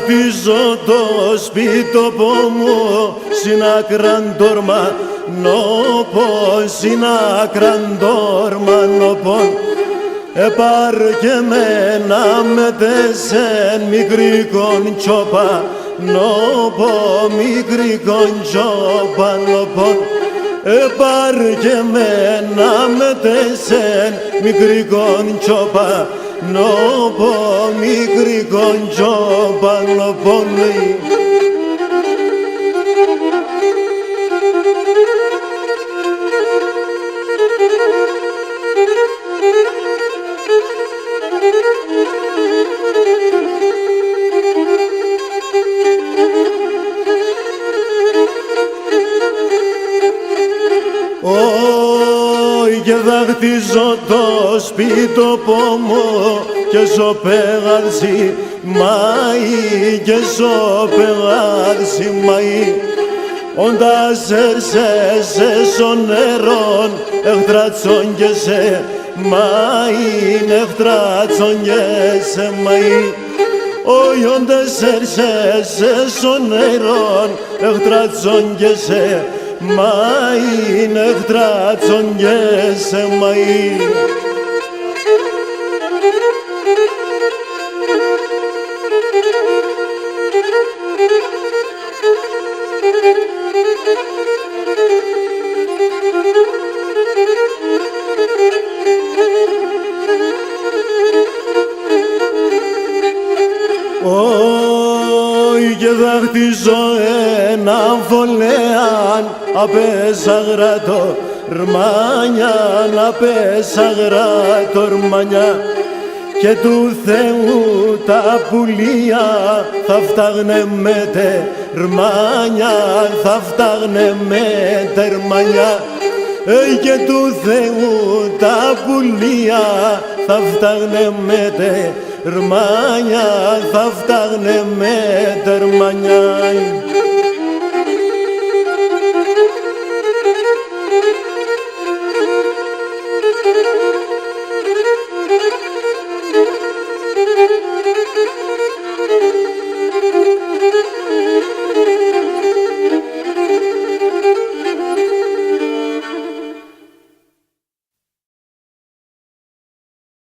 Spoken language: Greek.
βαφτίζω το σπίτοπο μου συνάκραν τόρμα νόπον, συνάκραν τόρμα νόπον. Επάρ και μένα με τέσεν μικρή τσόπα νόπο, μικρή τσόπα νόπο. Επάρ και μένα με τέσεν μικρή τσόπα νόπο, μικρή τσόπα νόπο. Και δαχτίζω το σπίτοπο μου και σοπεγάρσι μαΐ, και σοπεγάρσι μαΐ. Όντας έρσεσαι στο νερόν εχτρατσόν και σε μαΐ, εχτρατσόν και σε μαΐ. Όντας έρσεσαι στο νερόν εχτρατσόν και σε μαΐ, εχτρατσόν και σε μαΐ. Και δαχτίζω ένα βολέαν απέσαγρα το ρμάνια, απέσαγρα το ρμάνια. Και του Θεού τα πουλία θα φτάγνε με τερμάνια, θα φτάγνε με τερμάνια. Και του Θεού τα πουλία θα φτάγνε με τερμάνια, θα φτάγνε με τερμάνια.